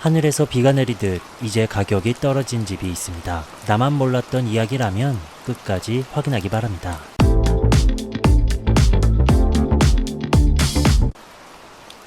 하늘에서 비가 내리듯 이제 가격이 떨어진 집이 있습니다. 나만 몰랐던 이야기라면 끝까지 확인하기 바랍니다.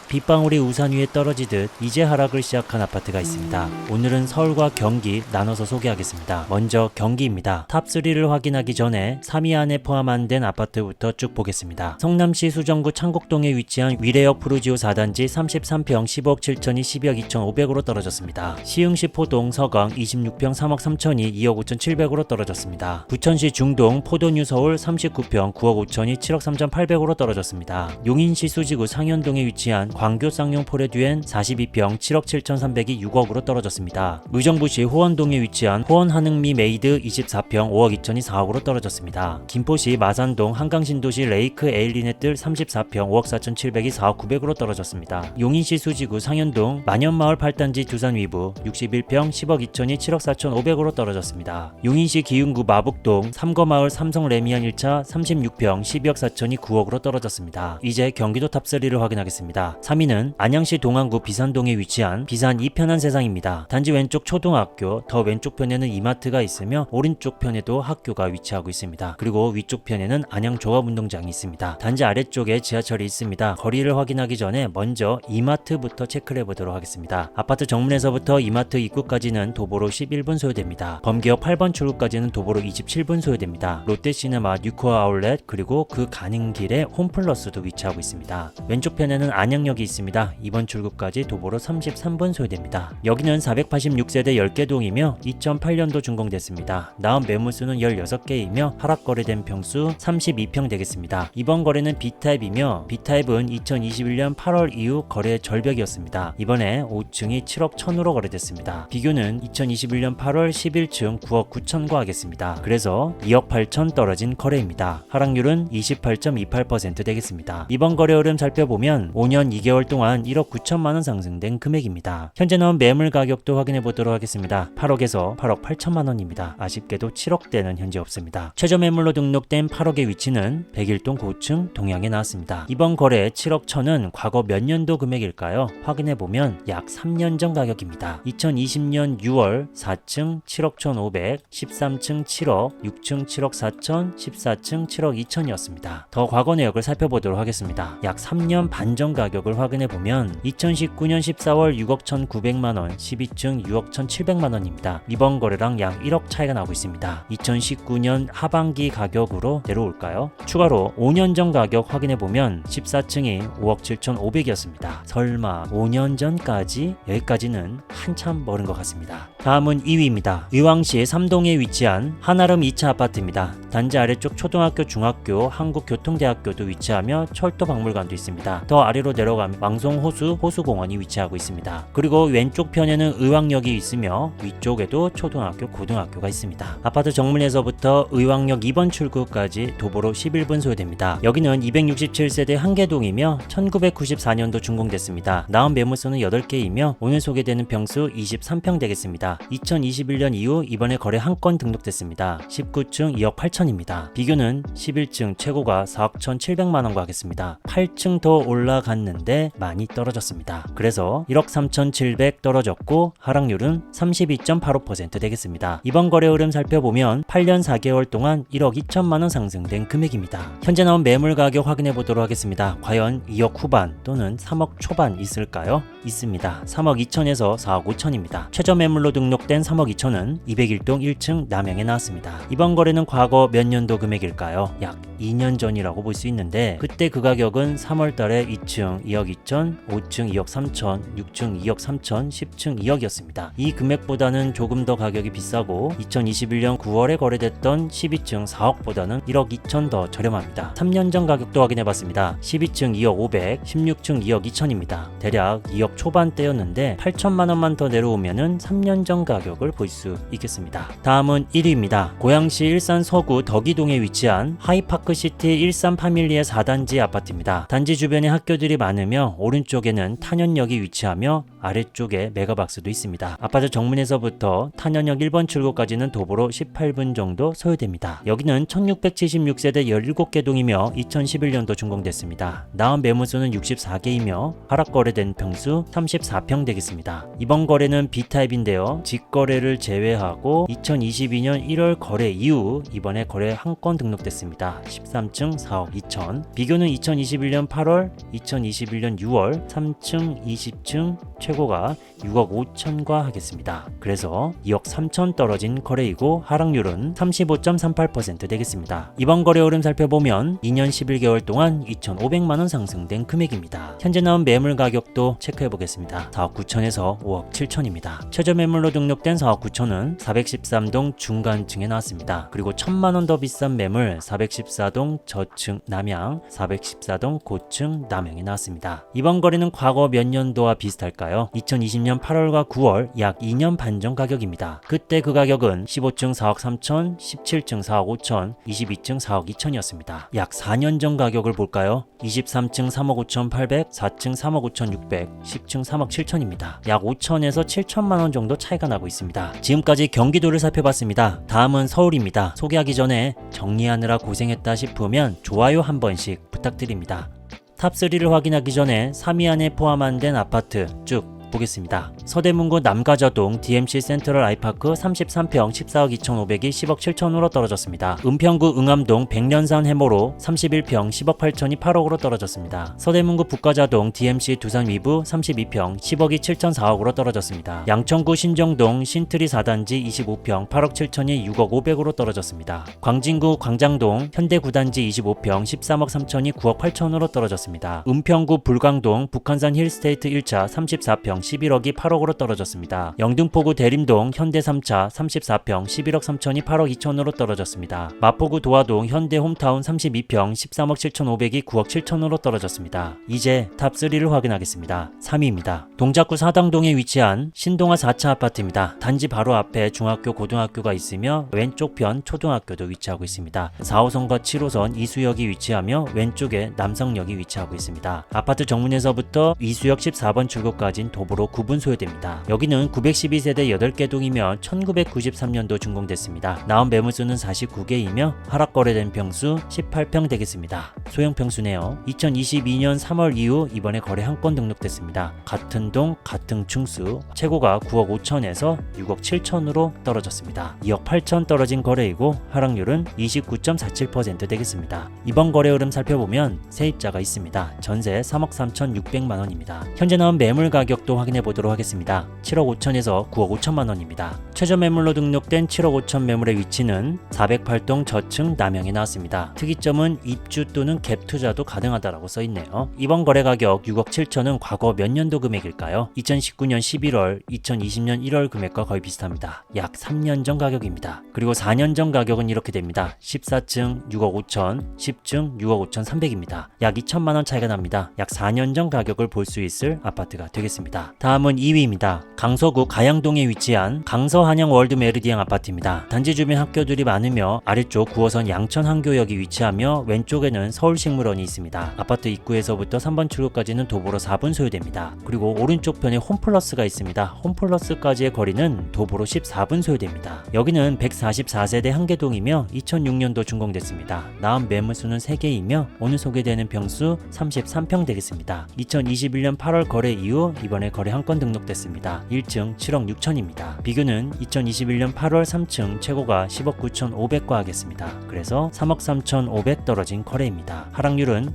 빗방울이 우산 위에 떨어지듯 이제 하락을 시작한 아파트가 있습니다. 오늘은 서울과 경기 나눠서 소개하겠습니다. 먼저 경기입니다. 탑3를 확인하기 전에 3위 안에 포함 안 된 아파트부터 쭉 보겠습니다. 성남시 수정구 창곡동에 위치한 위례역 푸르지오 4단지 33평 15억 7천이 12억 2,500으로 떨어졌습니다. 시흥시 포동 서강 26평 3억 3천이 2억 5,700으로 떨어졌습니다. 부천시 중동 포도뉴 서울 39평 9억 5천이 7억 3,800으로 떨어졌습니다. 용인시 수지구 상현동에 위치한 광교 쌍용 포레듀엔 42평 7억 7,300이 6억으로 떨어졌습니다. 의정부시 호원동에 위치한 호원 한흥미 메이드 24평 5억 2천이 4억으로 떨어졌습니다. 김포시 마산동 한강신도시 레이크 에일리넷들 34평 5억 4,700이 4억 900으로 떨어졌습니다. 용인시 수지구 상현동 만연마을 8단지 두산 위부 61평 10억 2천이 7억 4,500으로 떨어졌습니다. 용인시 기흥구 마북동 삼거마을 삼성 레미안 1차 36평 12억 4천이 9억으로 떨어졌습니다. 이제 경기도 탑3를 확인하겠습니다. 3위는 안양시 동안구 비산동에 위치한 비산 이편한 세상입니다. 단지 왼쪽 초등학교, 더 왼쪽 편에는 이마트가 있으며 오른쪽 편에도 학교가 위치하고 있습니다. 그리고 위쪽 편에는 안양 종합운동장이 있습니다. 단지 아래쪽에 지하철이 있습니다. 거리를 확인하기 전에 먼저 이마트부터 체크를 해보도록 하겠습니다. 아파트 정문에서부터 이마트 입구까지는 도보로 11분 소요됩니다. 범기역 8번 출구까지는 도보로 27분 소요됩니다. 롯데시네마 뉴코아 아울렛 그리고 그 가는 길에 홈플러스도 위치하고 있습니다. 왼쪽 편에는 안양역이 있습니다. 이번 출구까지 도보로 33분 소요됩니다. 여기는 486세대 10개 동이며 2008년도 준공됐습니다. 나온 매물수는 16개이며 하락 거래된 평수 32평 되겠습니다. 이번 거래는 B타입이며 B타입은 2021년 8월 이후 거래 절벽이었습니다. 이번에 5층이 7억 1천으로 거래됐습니다. 비교는 2021년 8월 11층 9억 9천과 하겠습니다. 그래서 2억 8천 떨어진 거래입니다. 하락률은 28.28% 되겠습니다. 이번 거래 흐름 살펴보면 5년 2개월 동안 1억 9천만원 상승된 금액입니다. 현재 나온 매물 가격도 확인해 보도록 하겠습니다. 8억에서 8억 8천만원입니다. 아쉽게도 7억대는 현재 없습니다. 최저 매물로 등록된 8억의 위치는 101동 고층 동양에 나왔습니다. 이번 거래 7억 1천은 과거 몇 년도 금액일까요? 확인해 보면 약 3년 전 가격입니다. 2020년 6월 4층 7억 1,500, 13층 7억, 6층 7억 4천, 14층 7억 2천이었습니다. 더 과거 내역을 살펴보도록 하겠습니다. 약 3년 반 전 가격을 확인해보면 2019년 14월 6억 1,900만원, 12층 6억 1,700만원입니다. 이번 거래랑 약 1억 차이가 나고 있습니다. 2019년 하반기 가격으로 내려올까요? 추가로 5년 전 가격 확인해보면 14층이 5억 7,500이었습니다. 설마 5년 전까지? 여기까지는 한참 멀은 것 같습니다. 다음은 2위입니다. 의왕시 3동에 위치한 한아름 2차 아파트입니다. 단지 아래쪽 초등학교, 중학교, 한국교통대학교도 위치하며 철도박물관도 있습니다. 더 아래로 내려가면 왕송호수 호수공원이 위치하고 있습니다. 그리고 왼쪽 편에는 의왕역이 있으며 위쪽에도 초등학교, 고등학교가 있습니다. 아파트 정문에서부터 의왕역 2번 출구까지 도보로 11분 소요됩니다. 여기는 267세대 한계동이며 1994년도 준공됐습니다. 나온 매물수는 8개이며 오늘 소개되는 평수 23평 되겠습니다. 2021년 이후 이번에 거래 한 건 등록됐습니다. 19층 2억 8천입니다. 비교는 11층 최고가 4억 1,700만원과 하겠습니다. 8층 더 올라갔는데 많이 떨어졌습니다. 그래서 1억 3,700 떨어졌고 하락률은 32.85% 되겠습니다. 이번 거래 흐름 살펴보면 8년 4개월 동안 1억 2천만원 상승된 금액입니다. 현재 나온 매물 가격 확인해 보도록 하겠습니다. 과연 2억 후반 또는 3억 초반 있을까요? 있습니다. 3억 2천에서 4억 5천입니다. 최저 매물로 등록된 3억 2천은 201동 1층 남양에 나왔습니다. 이번 거래는 과거 몇 년도 금액일까요? 약 2년 전이라고 볼 수 있는데 그때 그 가격은 3월달에 2층 2억 2천, 5층 2억 3천, 6층 2억 3천, 10층 2억이었습니다. 이 금액보다는 조금 더 가격이 비싸고 2021년 9월에 거래됐던 12층 4억보다는 1억 2천 더 저렴합니다. 3년 전 가격도 확인해봤습니다. 12층 2억 500, 16층 2억 2천입니다. 대략 2억 초반대였는데 8천만원만 더 내려오면은 3년 한정 가격을 볼 수 있겠습니다. 다음은 1위입니다. 고양시 일산 서구 덕이동에 위치한 하이파크시티 일산 파밀리의 4단지 아파트입니다. 단지 주변에 학교들이 많으며 오른쪽에는 탄현역이 위치하며 아래쪽에 메가박스도 있습니다. 아파트 정문에서부터 탄현역 1번 출구까지는 도보로 18분 정도 소요됩니다. 여기는 1676세대 17개 동이며 2011년도 준공됐습니다. 나온 매물수는 64개이며 하락 거래된 평수 34평 되겠습니다. 이번 거래는 B타입인데요. 직거래를 제외하고 2022년 1월 거래 이후 이번에 거래 한 건 등록됐습니다. 13층 4억 2천. 비교는 2021년 8월, 2021년 6월 3층 20층 최고가 6억 5천과 하겠습니다. 그래서 2억 3천 떨어진 거래이고 하락률은 35.38% 되겠습니다. 이번 거래 흐름 살펴보면 2년 11개월 동안 2,500만원 상승된 금액입니다. 현재 나온 매물 가격도 체크해 보겠습니다. 4억 9천에서 5억 7천입니다. 최저 매물로 등록된 4억 9천은 413동 중간층에 나왔습니다. 그리고 1,000만원 더 비싼 매물 414동 저층 남양, 414동 고층 남양에 나왔습니다. 이번 거래는 과거 몇 년도와 비슷할까요? 2020년 8월과 9월 약 2년 반 전 가격입니다. 그때 그 가격은 15층 4억 3천, 17층 4억 5천, 22층 4억 2천이었습니다. 약 4년 전 가격을 볼까요? 23층 3억 5천 8백, 4층 3억 5천 6백, 10층 3억 7천입니다. 약 5천에서 7천만원 정도 차이가 나고 있습니다. 지금까지 경기도를 살펴봤습니다. 다음은 서울입니다. 소개하기 전에 정리하느라 고생했다 싶으면 좋아요 한 번씩 부탁드립니다. 탑3를 확인하기 전에 3위 안에 포함 안 된 아파트 쭉 보겠습니다. 서대문구 남가저동 DMC 센트럴 아이파크 33평 14억 2,500이 10억 7천으로 떨어졌습니다. 은평구 응암동 백년산 해모로 31평 10억 8천이 8억으로 떨어졌습니다. 서대문구 북가자동 DMC 두산 위브 32평 10억이 7,400으로 떨어졌습니다. 양천구 신정동 신트리 4단지 25평 8억 7천이 6억 500으로 떨어졌습니다. 광진구 광장동 현대 9단지 25평 13억 3천이 9억 8천으로 떨어졌습니다. 은평구 불광동 북한산 힐스테이트 1차 34평 11억이 8억으로 떨어졌습니다. 영등포구 대림동 현대 3차 34평 11억 3천이 8억 2천으로 떨어졌습니다. 마포구 도화동 현대 홈타운 32평 13억 7,500이 9억 7천으로 떨어졌습니다. 이제 탑3를 확인하겠습니다. 3위입니다. 동작구 사당동에 위치한 신동아 4차 아파트입니다. 단지 바로 앞에 중학교 고등학교가 있으며 왼쪽 편 초등학교도 위치하고 있습니다. 4호선과 7호선 이수역이 위치하며 왼쪽에 남성역이 위치하고 있습니다. 아파트 정문에서부터 이수역 14번 출구까지는 도보로 9분 소요됩니다. 여기는 912세대 8개 동이며 1993년도 준공됐습니다. 나온 매물수는 49개이며 하락 거래된 평수 18평 되겠습니다. 소형 평수네요. 2022년 3월 이후 이번에 거래 한 건 등록됐습니다. 같은 동 같은 층수 최고가 9억 5천에서 6억 7천으로 떨어졌습니다. 2억 8천 떨어진 거래이고 하락률은 29.47% 되겠습니다. 이번 거래 흐름 살펴보면 세입자가 있습니다. 전세 3억 3,600만원입니다. 현재 나온 매물 가격도 확인해 보도록 하겠습니다. 7억 5천에서 9억 5천만 원입니다. 최저 매물로 등록된 7억 5천 매물의 위치는 408동 저층 남양에 나왔습니다. 특이점은 입주 또는 갭 투자도 가능하다라고 써있네요. 이번 거래 가격 6억 7천은 과거 몇 년도 금액일까요? 2019년 11월, 2020년 1월 금액과 거의 비슷합니다. 약 3년 전 가격입니다. 그리고 4년 전 가격은 이렇게 됩니다. 14층 6억 5천, 10층 6억 5천 3백입니다. 약 2천만 원 차이가 납니다. 약 4년 전 가격을 볼 수 있을 아파트가 되겠습니다. 다음은 2위입니다. 강서구 가양동에 위치한 강서한양 월드 메르디앙 아파트입니다. 단지 주변 학교들이 많으며 아래쪽 9호선 양천항교역이 위치하며 왼쪽에는 서울식물원이 있습니다. 아파트 입구에서부터 3번 출구까지는 도보로 4분 소요됩니다. 그리고 오른쪽 편에 홈플러스가 있습니다. 홈플러스까지의 거리는 도보로 14분 소요됩니다. 여기는 144세대 한개동이며 2006년도 준공됐습니다. 나온 매물수는 3개이며 오늘 소개되는 평수 33평 되겠습니다. 2021년 8월 거래 이후 이번에 거래 한 건 등록됐습니다. 1층 7억 6천입니다. 비교는 2021년 8월 3층 최고가 10억 9천5백과 하겠습니다. 그래서 3억 3천5백 떨어진 거래입니다. 하락률은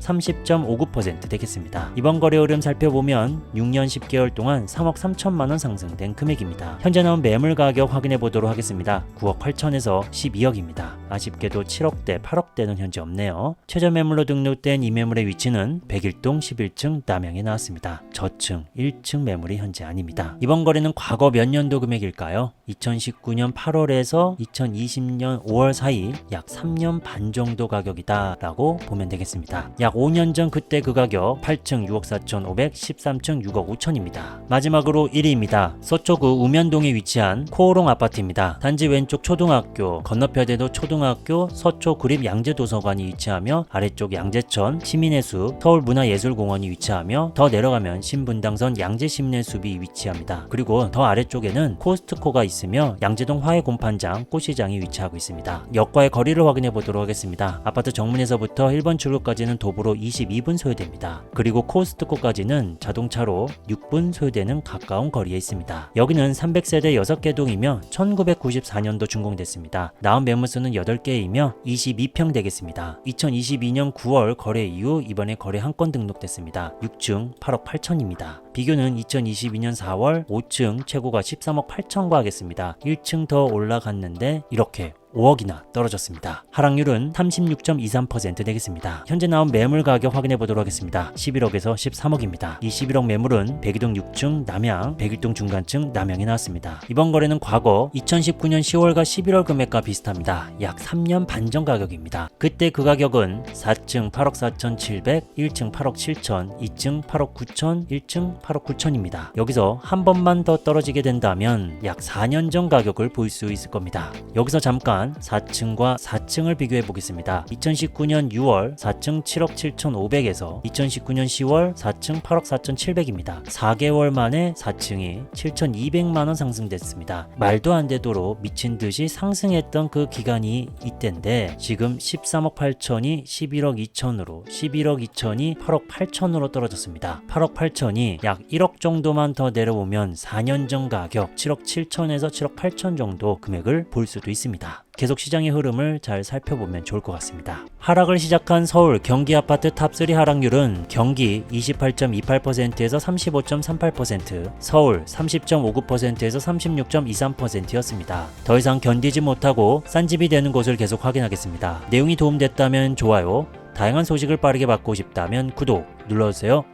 30.59% 되겠습니다. 이번 거래 흐름 살펴보면 6년 10개월 동안 3억 3천만원 상승된 금액입니다. 현재 나온 매물 가격 확인해 보도록 하겠습니다. 9억 8천에서 12억입니다. 아쉽게도 7억대, 8억대는 현재 없네요. 최저 매물로 등록된 이 매물의 위치는 101동 11층 남양에 나왔습니다. 저층 1층 매물이 현재 아닙니다. 이번 거래는 과거 몇 년도 금액일까요? 2019년 8월에서 2020년 5월 사이 약 3년 반 정도 가격이다 라고 보면 되겠습니다. 약 5년 전 그때 그 가격 8층 6억 4,500, 13층 6억 5천입니다. 마지막으로 1위입니다. 서초구 우면동에 위치한 코오롱 아파트입니다. 단지 왼쪽 초등학교, 건너편에도 초등학교, 서초 구립 양재도서관이 위치하며 아래쪽 양재천, 시민해수, 서울문화예술공원이 위치하며 더 내려가면 신분당선 양재심내숲이 위치합니다. 그리고 더 아래쪽에는 코스트코가 있으며 양재동 화훼곰판장, 꽃시장이 위치하고 있습니다. 역과의 거리를 확인해 보도록 하겠습니다. 아파트 정문에서부터 1번 출구까지는 도보로 22분 소요됩니다. 그리고 코스트코까지는 자동차로 6분 소요되는 가까운 거리에 있습니다. 여기는 300세대 6개 동이며 1994년도 준공됐습니다. 나온 매물수는 8개이며 22평 되겠습니다. 2022년 9월 거래 이후 이번에 거래 한 건 등록됐습니다. 6층 8억 8천입니다. 비교는 2022년 4월 5층 최고가 13억 8천과 하겠습니다. 1층 더 올라갔는데 이렇게 5억이나 떨어졌습니다. 하락률은 36.23% 되겠습니다. 현재 나온 매물 가격 확인해 보도록 하겠습니다. 11억에서 13억입니다. 이 11억 매물은 백이동 6층 남양, 백일동 중간층 남양에 나왔습니다. 이번 거래는 과거 2019년 10월과 11월 금액과 비슷합니다. 약 3년 반 전 가격입니다. 그때 그 가격은 4층 8억 4,700, 1층 8억 7천, 2층 8억 9천, 1층 8억 9천입니다. 여기서 한 번만 더 떨어지게 된다면 약 4년 전 가격을 볼 수 있을 겁니다. 여기서 잠깐 4층과 4층을 비교해 보겠습니다. 2019년 6월 4층 7억 7,500에서 2019년 10월 4층 8억 4,700입니다. 4개월 만에 4층이 7,200만원 상승됐습니다. 말도 안 되도록 미친 듯이 상승했던 그 기간이 이때인데 지금 13억 8천이 11억 2천으로 11억 2천이 8억 8천으로 떨어졌습니다. 8억 8천이 약 1억 정도만 더 내려오면 4년 전 가격 7억 7천에서 7억 8천 정도 금액을 볼 수도 있습니다. 계속 시장의 흐름을 잘 살펴보면 좋을 것 같습니다. 하락을 시작한 서울, 경기 아파트 탑3 하락률은 경기 28.28%에서 35.38%, 서울 30.59%에서 36.23%였습니다. 더 이상 견디지 못하고 싼 집이 되는 곳을 계속 확인하겠습니다. 내용이 도움됐다면 좋아요, 다양한 소식을 빠르게 받고 싶다면 구독 눌러주세요.